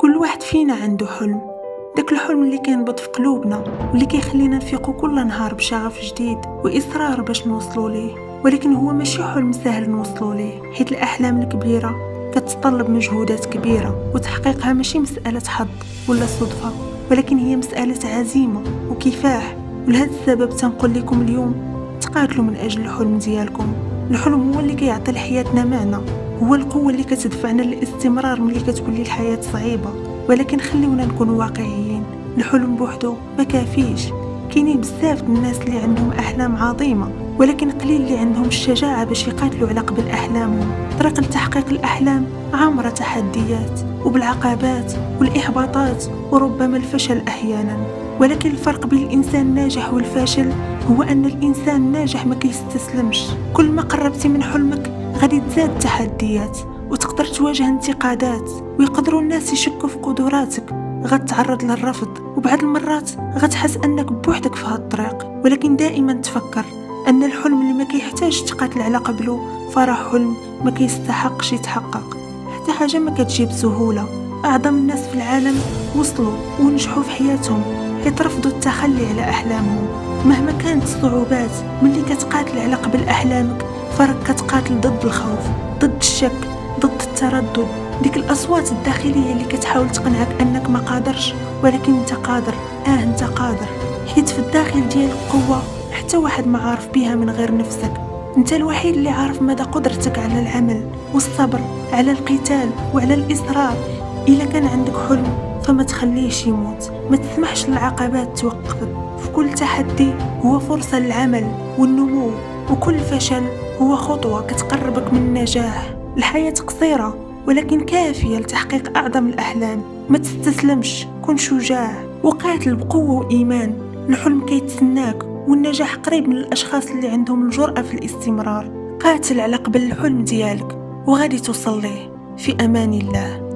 كل واحد فينا عنده حلم، داك الحلم اللي كينبض في قلوبنا واللي كيخلينا نفيقو كل نهار بشغف جديد وإصرار باش نوصلوا ليه. ولكن هو ماشي حلم سهل نوصلوا ليه، حيت الأحلام الكبيرة كتطلب مجهودات كبيرة، وتحقيقها ماشي مسألة حظ ولا صدفة، ولكن هي مسألة عزيمة وكفاح. ولهذا السبب تنقول لكم اليوم تقاتلوا من أجل الحلم ديالكم. الحلم هو اللي كيعطي لحياتنا معنى، هو القوة اللي كتدفعنا للاستمرار ملي كتولي الحياة صعيبة. ولكن خليونا نكونوا واقعيين، الحلم بوحدو ما كافيش. كاينين بزاف الناس اللي عندهم أحلام عظيمة، ولكن قليل اللي عندهم الشجاعة باش يقاتلوا على قبل أحلامهم. طريق لتحقيق الأحلام عامرة تحديات وبالعقبات والإحباطات وربما الفشل أحيانا. ولكن الفرق بين الإنسان الناجح والفاشل هو أن الإنسان الناجح ما كيستسلمش. كل ما قربتي من حلمك غادي تزاد التحديات وتقدر تواجه انتقادات، ويقدروا الناس يشكوا في قدراتك، غتعرض للرفض، وبعض المرات غتحس أنك بوحدك في هاد الطريق. ولكن دائما تفكر أن الحلم اللي ما كيحتاج تقاتل على قبله فراه حلم ما كيستحقش يتحقق. حتى حاجة ما كتجي بسهولة. أعظم الناس في العالم وصلوا ونجحوا في حياتهم حيت رفضوا التخلي على أحلامهم. مهما كانت الصعوبات، ملي كتقاتل على قبل أحلامك فراك كتقاتل ضد الخوف، ضد الشك، ضد التردد، ديك الأصوات الداخلية اللي كتحاول تقنعك أنك ما قادرش. ولكن انت قادر، انت قادر، حيت في الداخل ديالك قوة حتى واحد ما عارف بيها من غير نفسك. انت الوحيد اللي عارف مدى قدرتك على العمل والصبر، على القتال وعلى الإصرار. إلا كان عندك حلم فما تخليش يموت، ما تسمحش للعقبات توقفك. في كل تحدي هو فرصة للعمل والنمو، وكل فشل هو خطوة كتقربك من النجاح. الحياة قصيرة ولكن كافية لتحقيق أعظم الأحلام. ما تستسلمش، كن شجاع وقاتل بقوة وإيمان. الحلم كيتسناك والنجاح قريب من الأشخاص اللي عندهم الجرأة في الاستمرار. قاتل على قبل الحلم ديالك وغادي توصل ليه. في أمان الله.